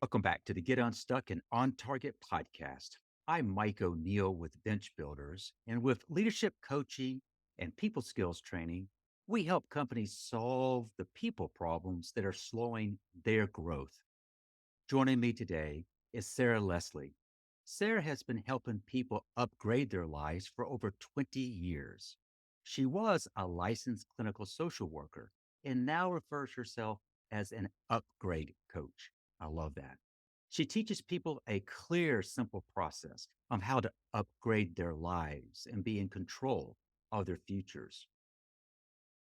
Welcome back to the Get Unstuck and On Target podcast. I'm Mike O'Neill with Bench Builders, and with leadership coaching and people skills training, we help companies solve the people problems that are slowing their growth. Joining me today is Sarah Leslie. Sarah has been helping people upgrade their lives for over 20 years. She was a licensed clinical social worker and now refers herself as an upgrade coach. I love that. She teaches people a clear, simple process on how to upgrade their lives and be in control of their futures.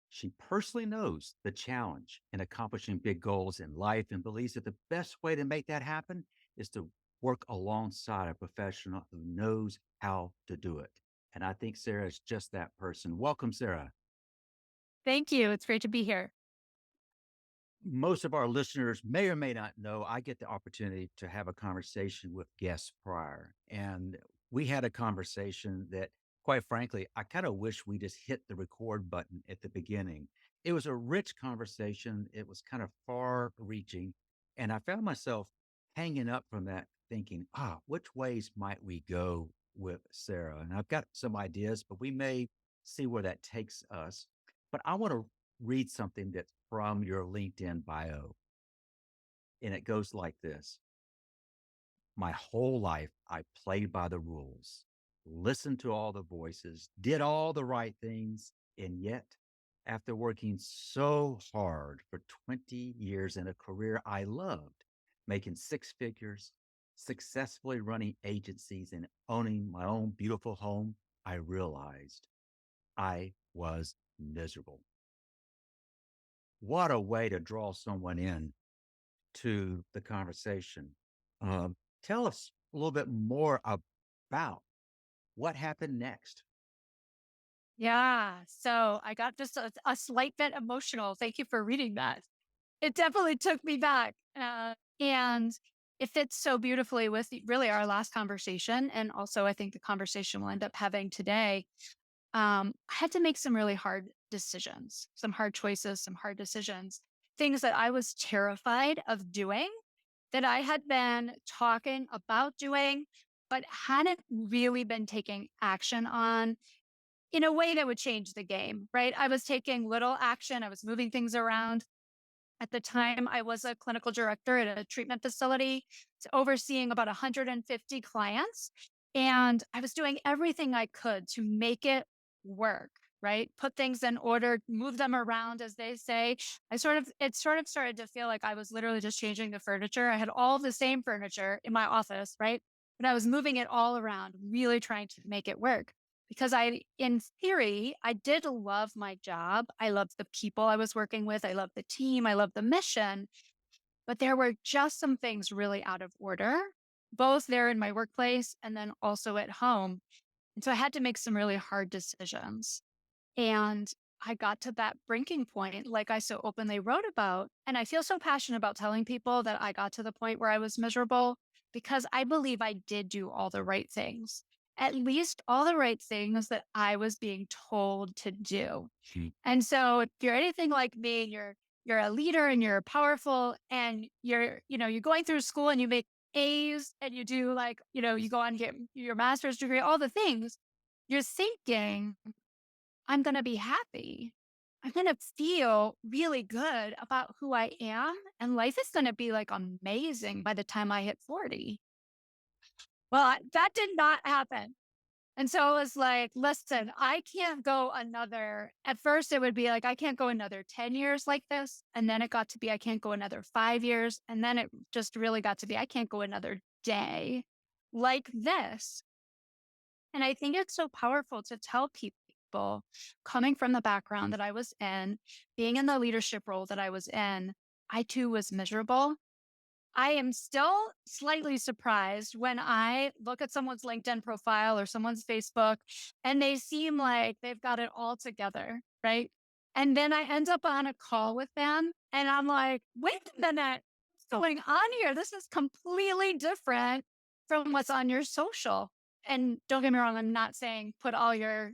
She personally knows the challenge in accomplishing big goals in life and believes that the best way to make that happen is to work alongside a professional who knows how to do it. And I think Sarah is just that person. Welcome, Sarah. Thank you. It's great to be here. Most of our listeners may or may not know I get the opportunity to have a conversation with guests prior. And we had a conversation that, quite frankly, I kind of wish we just hit the record button at the beginning. It was a rich conversation, it was kind of far reaching. And I found myself hanging up from that thinking, which ways might we go with Sarah? And I've got some ideas, but we may see where that takes us. But I want to read something that's from your LinkedIn bio. And it goes like this: My whole life, I played by the rules, listened to all the voices, did all the right things. And yet, after working so hard for 20 years in a career I loved, making six figures, successfully running agencies, and owning my own beautiful home, I realized I was miserable. What a way to draw someone in to the conversation. Tell us a little bit more about what happened next. Yeah. So I got just a slight bit emotional. Thank you for reading that. It definitely took me back. And it fits so beautifully with really our last conversation. And also, I think the conversation we'll end up having today. I had to make some really hard decisions, some hard choices, some hard decisions, things that I was terrified of doing, that I had been talking about doing, but hadn't really been taking action on in a way that would change the game, right? I was taking little action. I was moving things around. At the time, I was a clinical director at a treatment facility, overseeing about 150 clients. And I was doing everything I could to make it work, right? Put things in order, move them around, as they say. It sort of started to feel like I was literally just changing the furniture. I had all the same furniture in my office, right? But I was moving it all around, really trying to make it work because in theory, I did love my job. I loved the people I was working with. I loved the team. I loved the mission. But there were just some things really out of order, both there in my workplace and then also at home. And so I had to make some really hard decisions. And I got to that breaking point, like I so openly wrote about. And I feel so passionate about telling people that I got to the point where I was miserable because I believe I did do all the right things, at least all the right things that I was being told to do. She, And so if you're anything like me, you're a leader and you're powerful and you're going through school and you make A's and you do you go on and get your master's degree, all the things, you're thinking, I'm going to be happy. I'm going to feel really good about who I am. And life is going to be like amazing by the time I hit 40. Well, that did not happen. And so I was like, listen, I can't go at first it would be like, I can't go another 10 years like this. And then it got to be, I can't go another 5 years. And then it just really got to be, I can't go another day like this. And I think it's so powerful to tell people coming from the background that I was in, being in the leadership role that I was in, I too was miserable. I am still slightly surprised when I look at someone's LinkedIn profile or someone's Facebook and they seem like they've got it all together, right? And then I end up on a call with them and I'm like, wait a minute, what's going on here? This is completely different from what's on your social. And don't get me wrong, I'm not saying put all your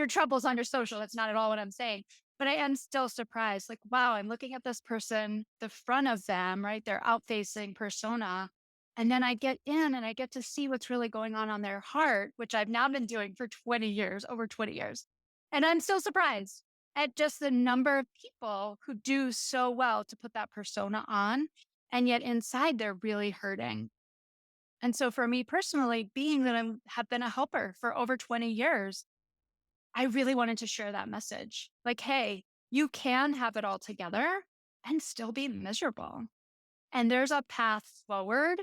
troubles on your social. That's not at all what I'm saying. but I am still surprised. Like, wow, I'm looking at this person, the front of them, right? Their out facing persona. And then I get in and I get to see what's really going on their heart, which I've now been doing for 20 years, over 20 years. And I'm still surprised at just the number of people who do so well to put that persona on. And yet inside, they're really hurting. And so for me personally, being that I have been a helper for over 20 years, I really wanted to share that message. Like, hey, you can have it all together and still be miserable. And there's a path forward.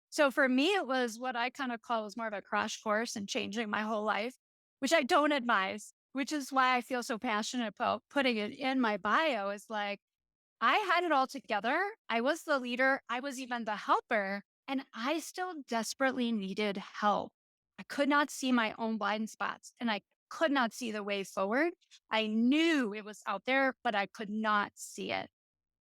So for me, it was what I kind of call was more of a crash course in changing my whole life, which I don't advise, which is why I feel so passionate about putting it in my bio is like, I had it all together. I was the leader. I was even the helper, and I still desperately needed help. I could not see my own blind spots and I could not see the way forward. I knew it was out there, but I could not see it.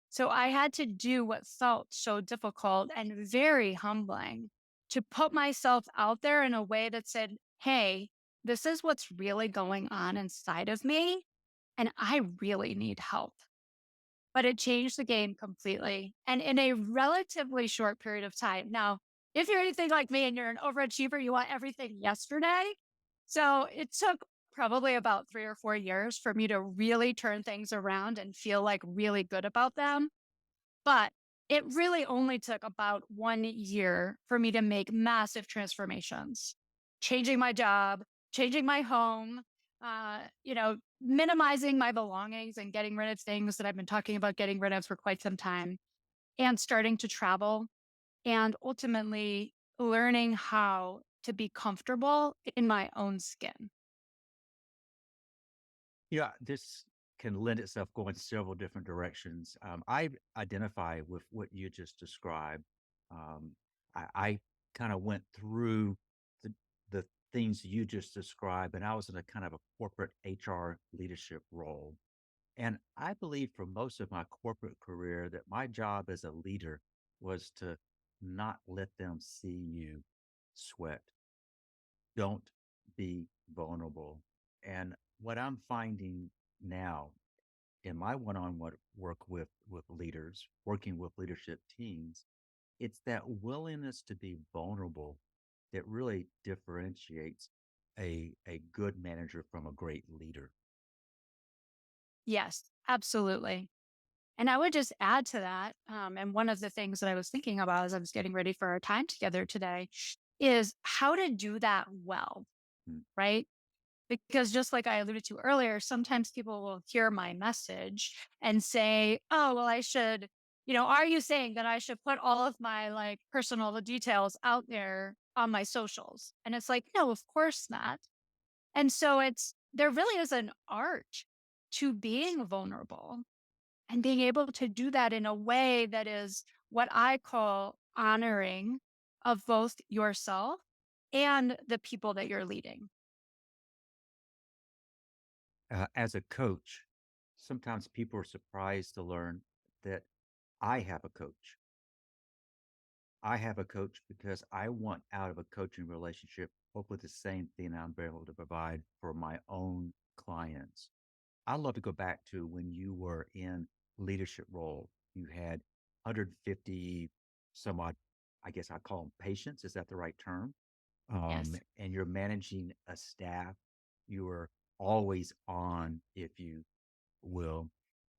So I had to do what felt so difficult and very humbling to put myself out there in a way that said, hey, this is what's really going on inside of me, and I really need help. But it changed the game completely and in a relatively short period of time. Now, if you're anything like me and you're an overachiever, you want everything yesterday. So it took probably about 3 or 4 years for me to really turn things around and feel like really good about them. But it really only took about 1 year for me to make massive transformations, changing my job, changing my home, minimizing my belongings and getting rid of things that I've been talking about getting rid of for quite some time, and starting to travel and ultimately learning how to be comfortable in my own skin. Yeah, this can lend itself going several different directions. I identify with what you just described. Um, I kind of went through the the things you just described, and I was in a kind of a corporate HR leadership role. And I believe for most of my corporate career that my job as a leader was to not let them see you sweat. Don't be vulnerable. And what I'm finding now in my one-on-one work with leaders, working with leadership teams, it's that willingness to be vulnerable that really differentiates a good manager from a great leader. Yes, absolutely. And I would just add to that, and one of the things that I was thinking about as I was getting ready for our time together today is how to do that well, Mm. right? Because just like I alluded to earlier, sometimes people will hear my message and say, oh, well, I should, are you saying that I should put all of my like personal details out there on my socials? And it's like, no, of course not. And so there really is an art to being vulnerable and being able to do that in a way that is what I call honoring of both yourself and the people that you're leading. As a coach, sometimes people are surprised to learn that I have a coach. I have a coach because I want out of a coaching relationship, hopefully the same thing I'm able to provide for my own clients. I love to go back to when you were in leadership role. You had 150 some odd, I guess I call them patients. Is that the right term? Yes. And you're managing a staff. You were always on, if you will.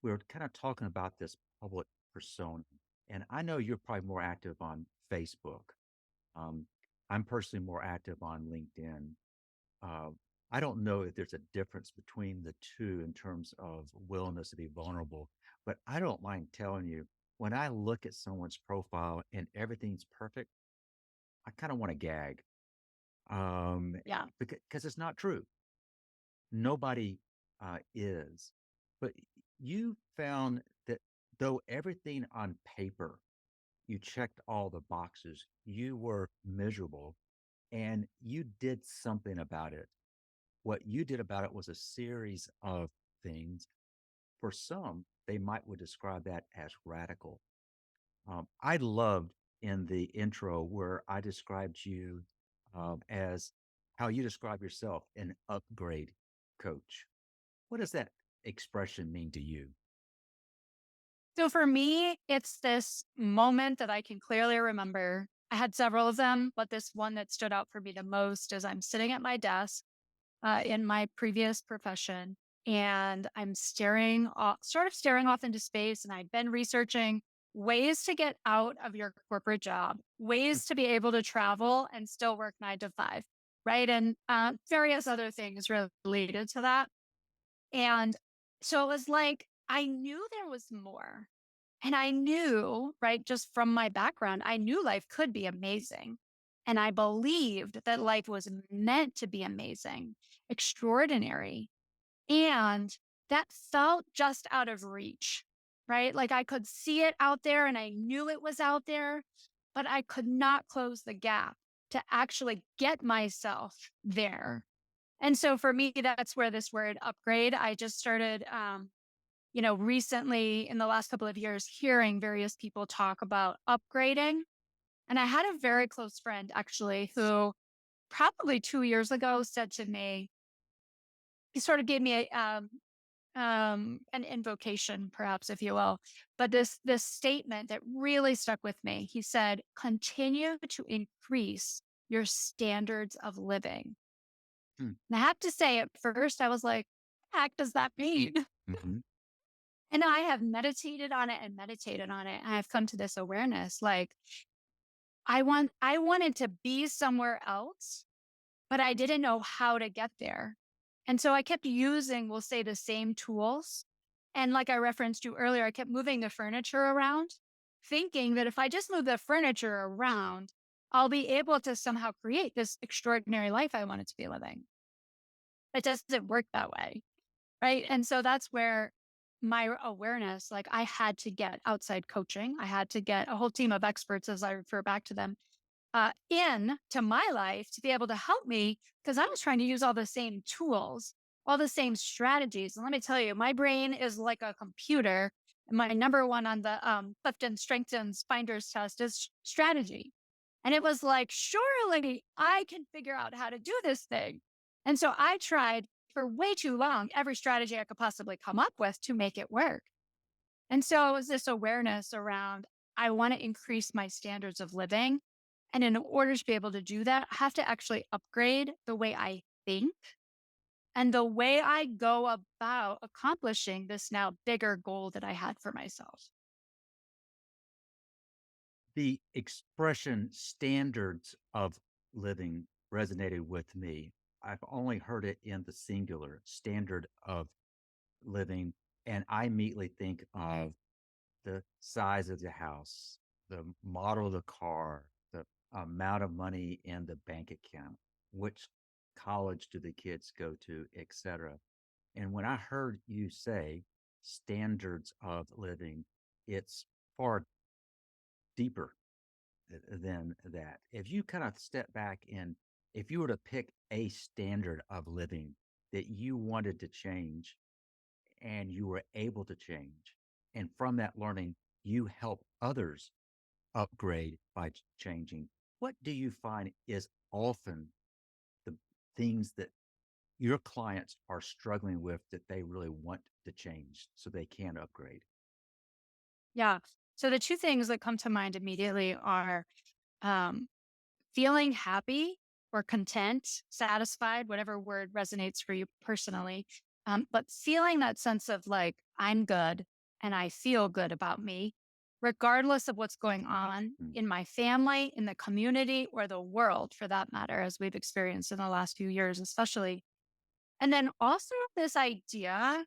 We were kind of talking about this public persona. And I know you're probably more active on Facebook. Um, I'm personally more active on LinkedIn. Uh, I don't know if there's a difference between the two in terms of willingness to be vulnerable, but I don't mind telling you when I look at someone's profile and everything's perfect, I kind of want to gag Yeah. because it's not true. Nobody is. But you found that though everything on paper, you checked all the boxes, you were miserable and you did something about it. What you did about it was a series of things. For some, they might would describe that as radical. I loved in the intro where I described you as how you describe yourself, an upgrade coach. What does that expression mean to you? So for me, it's this moment that I can clearly remember. I had several of them, but this one that stood out for me the most is I'm sitting at my desk in my previous profession, and I'm sort of staring off into space. And I'd been researching ways to get out of your corporate job, Mm, ways to be able to travel and still work 9 to 5, right? And various other things related to that. And so it was like, I knew there was more. And I knew, right, just from my background, I knew life could be amazing. And I believed that life was meant to be amazing, extraordinary. And that felt just out of reach, right? Like I could see it out there and I knew it was out there, but I could not close the gap to actually get myself there. And so for me, that's where this word upgrade, I just started, recently in the last couple of years, hearing various people talk about upgrading. And I had a very close friend actually who probably 2 years ago said to me, he sort of gave me an invocation, perhaps, if you will, but this statement that really stuck with me. He said, continue to increase your standards of living. mm, And I have to say, at first, I was like, "What the heck does that mean?" mhm. And I have meditated on it and meditated on it. And I've come to this awareness like, I wanted to be somewhere else, but I didn't know how to get there. And so I kept using, we'll say, the same tools. And like I referenced you earlier, I kept moving the furniture around, thinking that if I just move the furniture around, I'll be able to somehow create this extraordinary life I wanted to be living. It doesn't work that way. Right. And so that's where my awareness, like I had to get outside coaching. I had to get a whole team of experts, as I refer back to them, in to my life to be able to help me because I was trying to use all the same tools, all the same strategies. And let me tell you, my brain is like a computer. And my number one on the Clifton Strengthens Finders test is strategy. And it was like, surely I can figure out how to do this thing. And so I tried for way too long every strategy I could possibly come up with to make it work. And so it was this awareness around I want to increase my standards of living. And in order to be able to do that, I have to actually upgrade the way I think and the way I go about accomplishing this now bigger goal that I had for myself. The expression standards of living resonated with me. I've only heard it in the singular, standard of living, and I immediately think of the size of the house, the model of the car, the amount of money in the bank account, which college do the kids go to, etc. And when I heard you say standards of living, it's far deeper than that. If you kind of step back and if you were to pick a standard of living that you wanted to change and you were able to change, and from that learning, you help others upgrade by changing, what do you find is often the things that your clients are struggling with that they really want to change so they can upgrade? Yeah. So the two things that come to mind immediately are um, feeling happy or content, satisfied, whatever word resonates for you personally. But feeling that sense of like, I'm good and I feel good about me, regardless of what's going on Mm. in my family, in the community, or the world for that matter, as we've experienced in the last few years, especially. And then also this idea,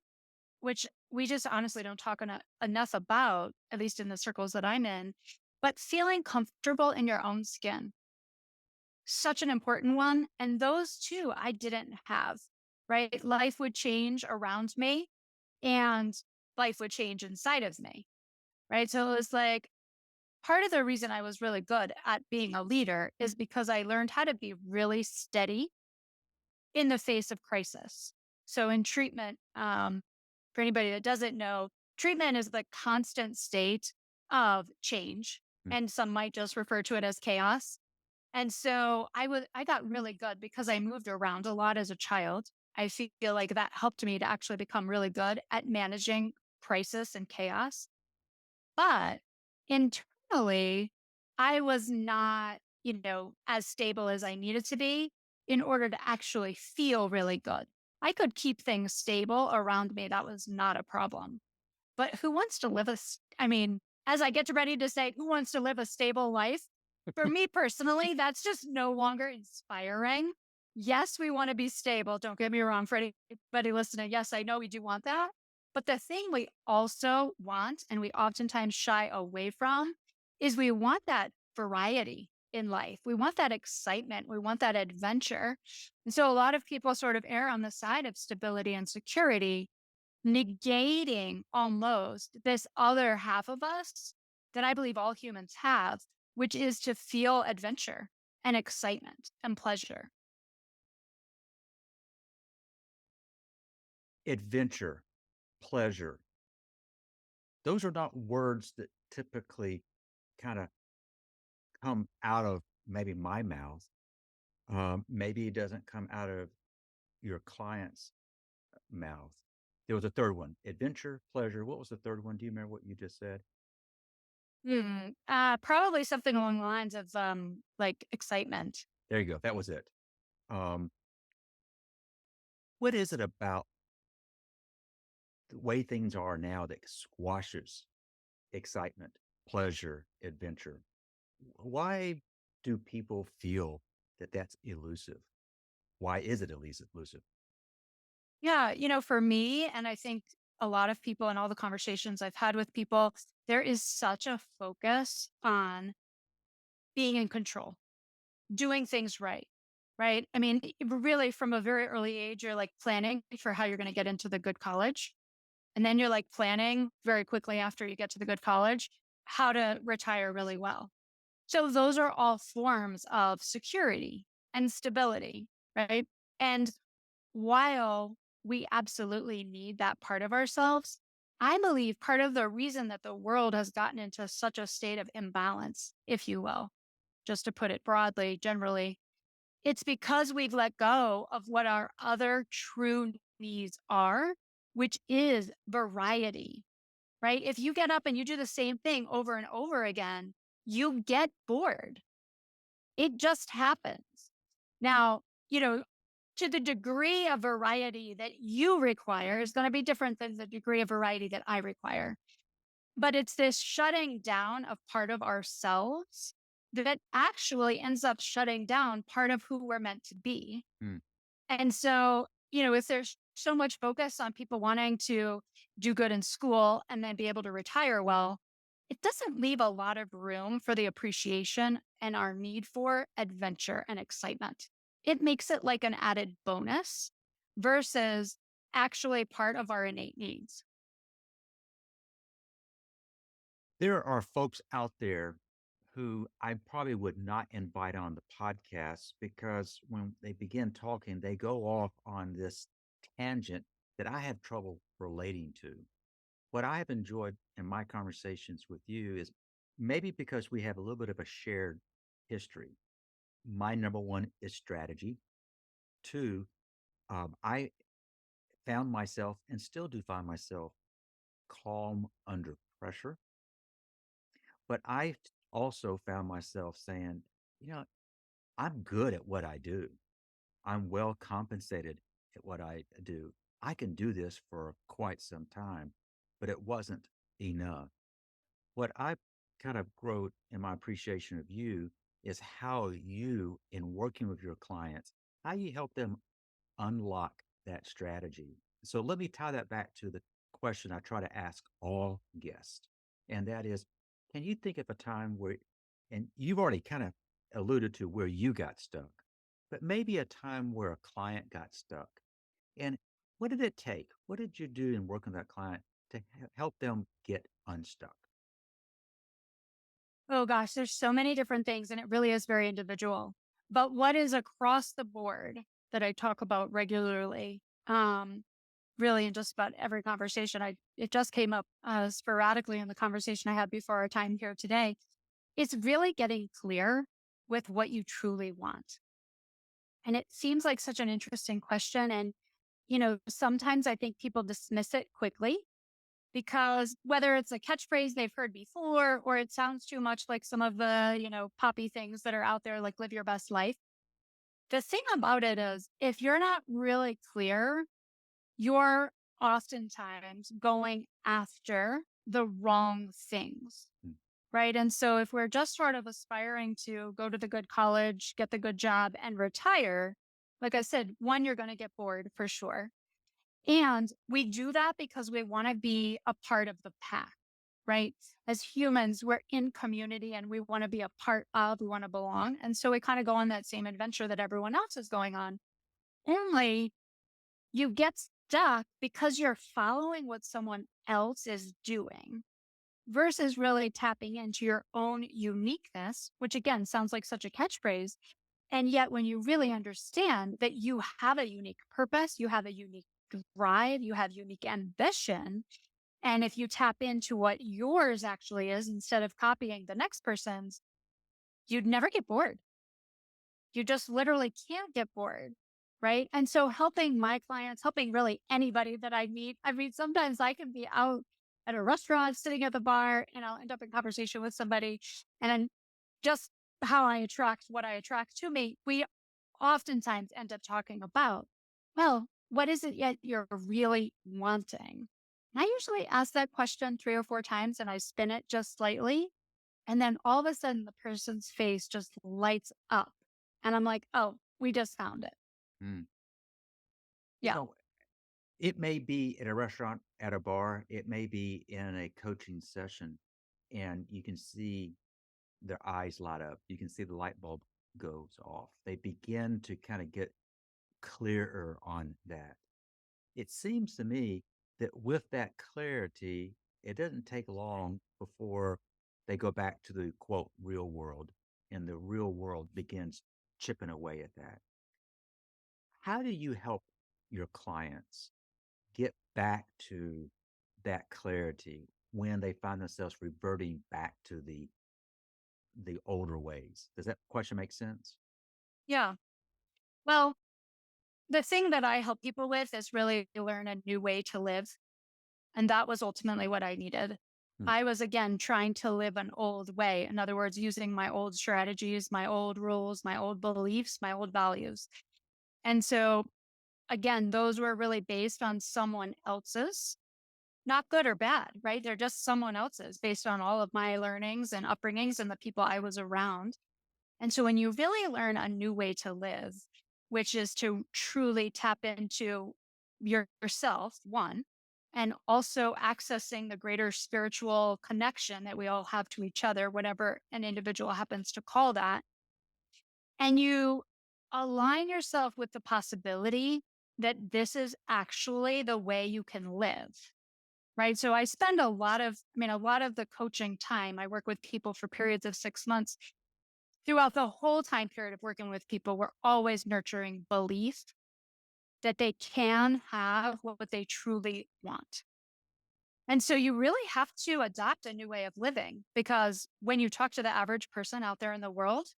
which we just honestly don't talk enough about, at least in the circles that I'm in, but feeling comfortable in your own skin, such an important one. And those two I didn't have, right? Life would change around me and life would change inside of me, right? So it was like part of the reason I was really good at being a leader is because I learned how to be really steady in the face of crisis. So in treatment, for anybody that doesn't know, treatment is the constant state of change. Mm. And some might just refer to it as chaos. And so I got really good because I moved around a lot as a child. I feel like that helped me to actually become really good at managing crisis and chaos. But internally, I was not, as stable as I needed to be in order to actually feel really good. I could keep things stable around me. That was not a problem. But who wants to live I mean, as I get to ready to say, who wants to live a stable life? For me personally, that's just no longer inspiring. Yes, we want to be stable. Don't get me wrong, for anybody listening. Yes, I know we do want that. But the thing we also want, and we oftentimes shy away from, is we want that variety in life. We want that excitement. We want that adventure. And so a lot of people sort of err on the side of stability and security, negating almost this other half of us that I believe all humans have, which is to feel adventure and excitement and pleasure. Adventure, pleasure, those are not words that typically kind of come out of maybe my mouth. Maybe it doesn't come out of your client's mouth. There was a third one: adventure, pleasure. What was the third one? Do you remember what you just said? Probably something along the lines of like excitement. There you go. That was it. Um, what is it about the way things are now that squashes excitement, pleasure, adventure? Why do people feel that that's elusive? Why is it elusive? Yeah, for me, and I think a lot of people in all the conversations I've had with people, there is such a focus on being in control, doing things right. Right. I mean, really, from a very early age, you're like planning for how you're going to get into the good college. And then you're like planning very quickly after you get to the good college how to retire really well. So those are all forms of security and stability. Right. And while we absolutely need that part of ourselves, I believe part of the reason that the world has gotten into such a state of imbalance, if you will, just to put it broadly, generally, it's because we've let go of what our other true needs are, which is variety, right? If you get up and you do the same thing over and over again, you get bored. It just happens. Now, to the degree of variety that you require is going to be different than the degree of variety that I require. But it's this shutting down of part of ourselves that actually ends up shutting down part of who we're meant to be. Mm. And so, if there's so much focus on people wanting to do good in school and then be able to retire well, it doesn't leave a lot of room for the appreciation and our need for adventure and excitement. It makes it like an added bonus versus actually part of our innate needs. There are folks out there who I probably would not invite on the podcast because when they begin talking, they go off on this tangent that I have trouble relating to. What I have enjoyed in my conversations with you is maybe because we have a little bit of a shared history. My number one is strategy. Two, I found myself and still do find myself calm under pressure. But I also found myself saying, you know, I'm good at what I do. I'm well compensated at what I do. I can do this for quite some time, but it wasn't enough. What I kind of grow in my appreciation of you is how you, in working with your clients, how you help them unlock that strategy. So let me tie that back to the question I try to ask all guests. And that is, can you think of a time where, and you've already kind of alluded to where you got stuck, but maybe a time where a client got stuck? And what did it take? What did you do in working with that client to help them get unstuck? Oh gosh, there's so many different things and it really is very individual. But what is across the board that I talk about regularly, really in just about every conversation, it just came up sporadically in the conversation I had before our time here today. It's really getting clear with what you truly want. And it seems like such an interesting question. And sometimes I think people dismiss it quickly because whether it's a catchphrase they've heard before or it sounds too much like some of the, poppy things that are out there, like live your best life. The thing about it is, if you're not really clear, you're oftentimes going after the wrong things. Mm, Right. And so if we're just sort of aspiring to go to the good college, get the good job, and retire, like I said, one, you're going to get bored for sure. And we do that because we want to be a part of the pack, right? As humans, we're in community and we want to be a part of, we want to belong. And so we kind of go on that same adventure that everyone else is going on. Only you get stuck because you're following what someone else is doing versus really tapping into your own uniqueness, which again sounds like such a catchphrase. And yet, when you really understand that you have a unique purpose, you have a unique drive, you have unique ambition. And if you tap into what yours actually is instead of copying the next person's, you'd never get bored. You just literally can't get bored. Right. And so helping my clients, helping really anybody that I mean, sometimes I can be out at a restaurant sitting at the bar and I'll end up in conversation with somebody. And then just how I attract what I attract to me, we oftentimes end up talking about, well, what is it yet you're really wanting? And I usually ask that question 3 or 4 times and I spin it just slightly. And then all of a sudden, the person's face just lights up. And I'm like, oh, we just found it. mm. You Yeah. know, it may be at a restaurant, at a bar, it may be in a coaching session, and you can see their eyes light up. You can see the light bulb goes off. They begin to kind of get clearer on that. It seems to me that with that clarity, it doesn't take long before they go back to the quote real world, and the real world begins chipping away at that. How do you help your clients get back to that clarity when they find themselves reverting back to the older ways? Does that question make sense? Yeah. Well, the thing that I help people with is really learn a new way to live. And that was ultimately what I needed. Hmm. I was again trying to live an old way. In other words, using my old strategies, my old rules, my old beliefs, my old values. And so, again, those were really based on someone else's, not good or bad, right? They're just someone else's based on all of my learnings and upbringings and the people I was around. And so when you really learn a new way to live, which is to truly tap into yourself, one, and also accessing the greater spiritual connection that we all have to each other, whatever an individual happens to call that, and you align yourself with the possibility that this is actually the way you can live. Right. So I spend a lot of the coaching time, I work with people for periods of 6 months. Throughout the whole time period of working with people, we're always nurturing belief that they can have what they truly want. And so you really have to adopt a new way of living because when you talk to the average person out there in the world,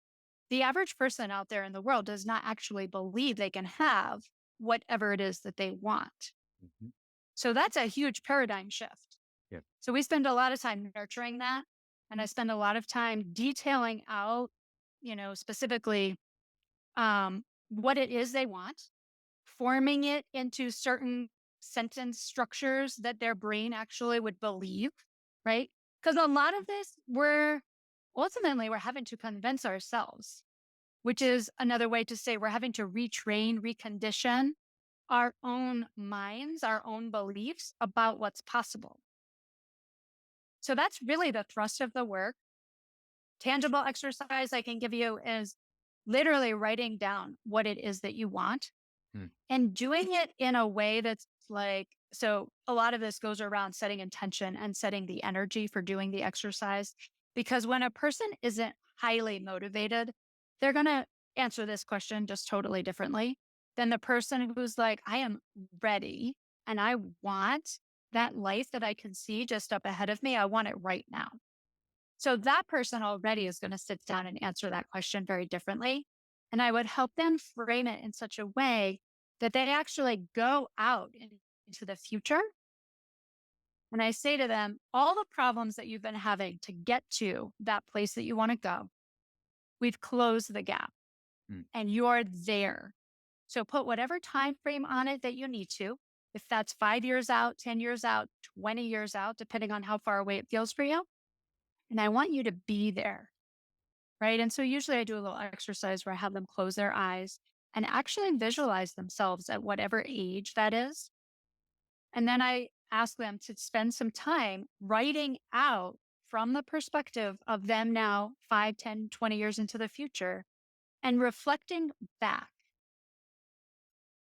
the average person out there in the world does not actually believe they can have whatever it is that they want. Hmm. So that's a huge paradigm shift. Yeah. So we spend a lot of time nurturing that. And I spend a lot of time detailing out, specifically what it is they want, forming it into certain sentence structures that their brain actually would believe, right? Because a lot of this, we're having to convince ourselves, which is another way to say we're having to retrain, recondition our own minds, our own beliefs about what's possible. So that's really the thrust of the work. Tangible exercise I can give you is literally writing down what it is that you want Hmm. and doing it in a way that's like, so a lot of this goes around setting intention and setting the energy for doing the exercise. Because when a person isn't highly motivated, they're going to answer this question just totally differently than the person who's like, I am ready and I want that life that I can see just up ahead of me. I want it right now. So that person already is going to sit down and answer that question very differently. And I would help them frame it in such a way that they actually go out into the future. And I say to them, all the problems that you've been having to get to that place that you want to go, we've closed the gap Mm. and you're there. So put whatever time frame on it that you need to. If that's 5 years out, 10 years out, 20 years out, depending on how far away it feels for you. And I want you to be there. Right. And so usually I do a little exercise where I have them close their eyes and actually visualize themselves at whatever age that is. And then I ask them to spend some time writing out from the perspective of them now 5, 10, 20 years into the future and reflecting back.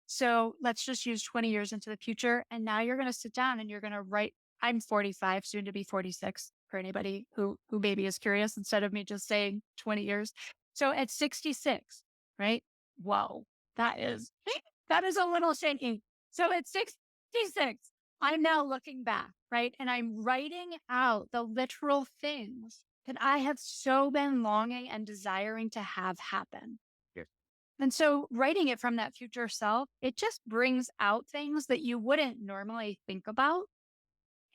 So let's just use 20 years into the future. And now you're going to sit down and you're going to write. I'm 45, soon to be 46 for anybody who maybe is curious instead of me just saying 20 years. So at 66, right? Whoa, that is that is a little shaky. So at 66, I'm now looking back, right? And I'm writing out the literal things that I have so been longing and desiring to have happen. Yes. And so writing it from that future self, it just brings out things that you wouldn't normally think about.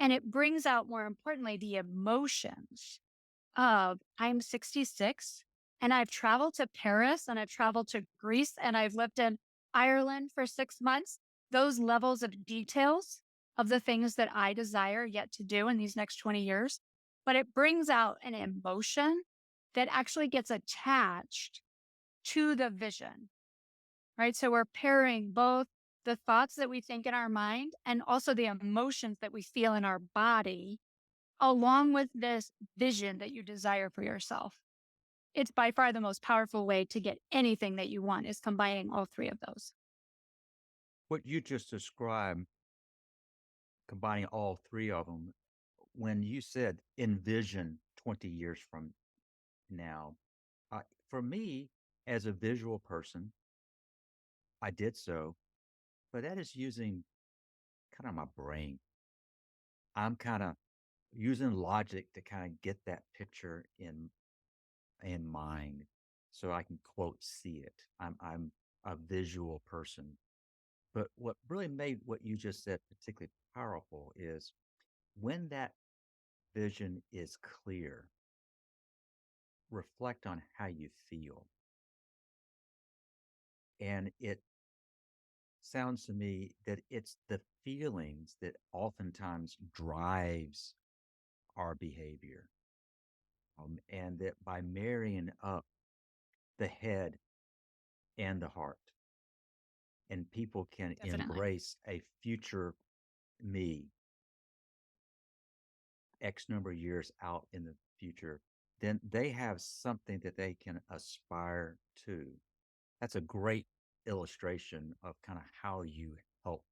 And it brings out, more importantly, the emotions of I'm 66 and I've traveled to Paris and I've traveled to Greece and I've lived in Ireland for 6 months. Those levels of details of the things that I desire yet to do in these next 20 years. But it brings out an emotion that actually gets attached to the vision, right? So we're pairing both the thoughts that we think in our mind and also the emotions that we feel in our body, along with this vision that you desire for yourself. It's by far the most powerful way to get anything that you want is combining all three of those. What you just described, combining all three of them, when you said envision 20 years from now, for me, as a visual person, I did so, but that is using kind of my brain. I'm kind of using logic to kind of get that picture in mind so I can quote see it. I'm a visual person. But what really made what you just said particularly powerful is when that vision is clear, reflect on how you feel. And it sounds to me that it's the feelings that oftentimes drives our behavior. And that by marrying up the head and the heart, and people can Definitely. embrace a future me X number of years out in the future, then they have something that they can aspire to. That's a great illustration of kind of how you help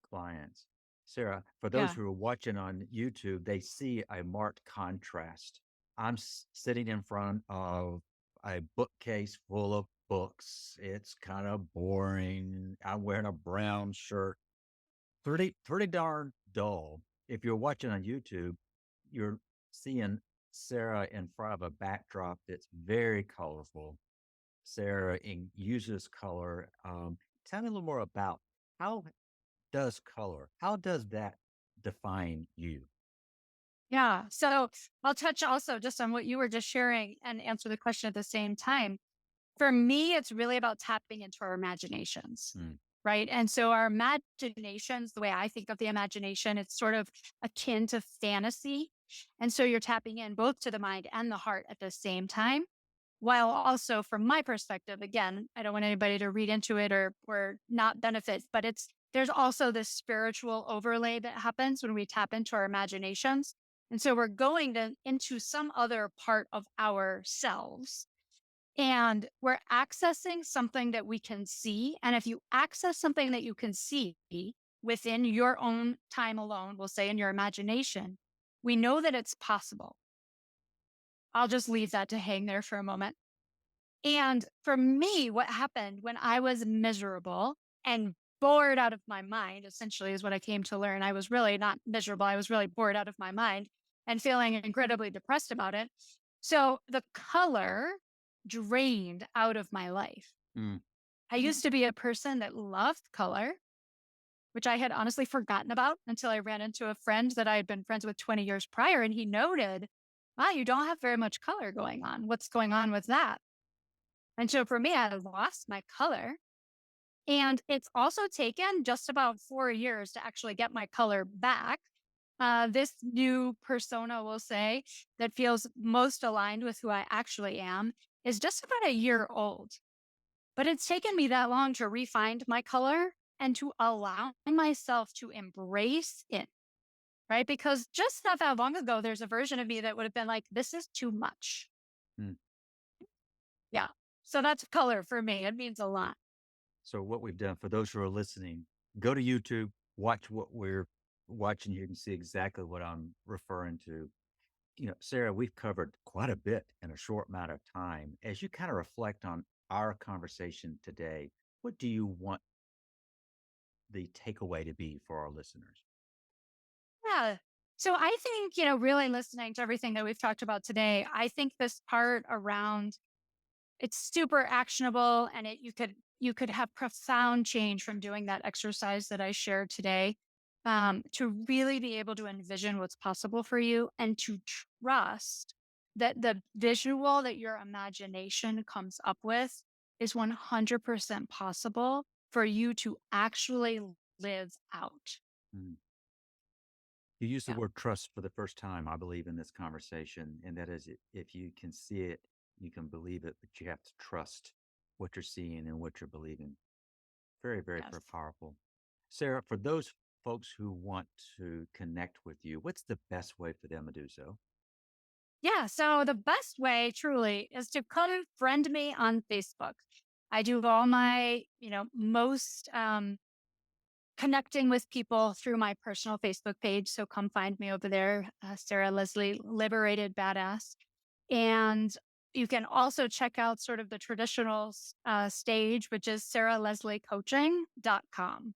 clients. Sarah, for those Yeah. who are watching on YouTube, they see a marked contrast. I'm sitting in front of a bookcase full of books. It's kind of boring. I'm wearing a brown shirt. Pretty darn dull. If you're watching on YouTube, you're seeing Sarah in front of a backdrop that's very colorful. Sarah uses color. Tell me a little more about how does color? How does that define you? Yeah. So I'll touch also just on what you were just sharing and answer the question at the same time. For me, it's really about tapping into our imaginations, Mm, right? And so our imaginations, the way I think of the imagination, it's sort of akin to fantasy. And so you're tapping in both to the mind and the heart at the same time. While also from my perspective, again, I don't want anybody to read into it or not benefit, but there's also this spiritual overlay that happens when we tap into our imaginations. And so we're going into some other part of ourselves and we're accessing something that we can see. And if you access something that you can see within your own time alone, we'll say in your imagination, we know that it's possible. I'll just leave that to hang there for a moment. And for me, what happened when I was miserable and bored out of my mind, essentially, is what I came to learn. I was really not miserable. I was really bored out of my mind and feeling incredibly depressed about it. So the color drained out of my life. mm, I used to be a person that loved color, which I had honestly forgotten about until I ran into a friend that I had been friends with 20 years prior. And he noted, wow, you don't have very much color going on. What's going on with that? And so for me, I had lost my color. And it's also taken just about 4 years to actually get my color back. This new persona, we'll say, that feels most aligned with who I actually am is just about a year old. But it's taken me that long to refine my color and to allow myself to embrace it, right? Because just not that long ago, there's a version of me that would have been like, this is too much. Mm. Yeah. So that's color for me. It means a lot. So what we've done for those who are listening, go to YouTube, watch what we're watching. You can see exactly what I'm referring to. Sarah, we've covered quite a bit in a short amount of time. As you kind of reflect on our conversation today, what do you want the takeaway to be for our listeners? Yeah. So I think, really listening to everything that we've talked about today, I think this part around it's super actionable and you could have profound change from doing that exercise that I shared today. To really be able to envision what's possible for you and to trust that the visual that your imagination comes up with is 100% possible for you to actually live out. Mm. You use the Yeah. word trust for the first time, I believe, in this conversation. And that is, if you can see it, you can believe it, but you have to trust what you're seeing and what you're believing. Very, very Yes. powerful. Sarah, for those folks who want to connect with you, what's the best way for them to do so? Yeah. So the best way truly is to come friend me on Facebook. I do all my, most connecting with people through my personal Facebook page. So come find me over there, Sarah Leslie, Liberated Badass. And you can also check out sort of the traditional stage, which is sarahlesliecoaching.com.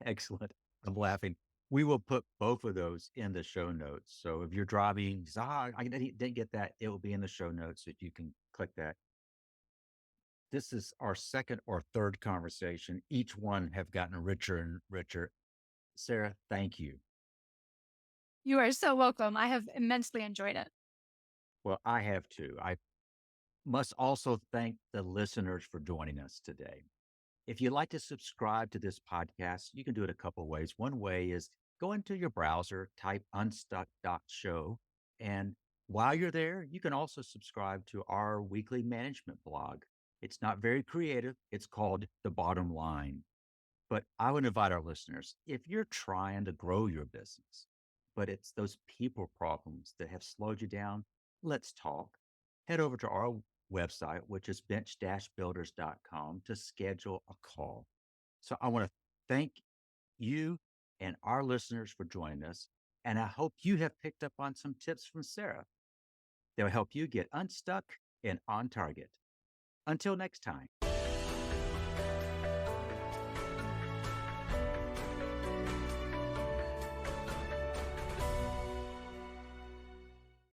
Excellent. I'm laughing. We will put both of those in the show notes. So if you're driving, I didn't get that, it will be in the show notes so you can click that. This is our second or third conversation. Each one have gotten richer and richer. Sarah, thank you. You are so welcome. I have immensely enjoyed it. Well, I have too. I must also thank the listeners for joining us today. If you'd like to subscribe to this podcast, you can do it a couple of ways. One way is go into your browser, type unstuck.show. And while you're there, you can also subscribe to our weekly management blog. It's not very creative, it's called The Bottom Line. But I would invite our listeners, if you're trying to grow your business, but it's those people problems that have slowed you down, let's talk. Head over to our website, which is bench-builders.com, to schedule a call. So I want to thank you and our listeners for joining us. And I hope you have picked up on some tips from Sarah that will help you get unstuck and on target. Until next time.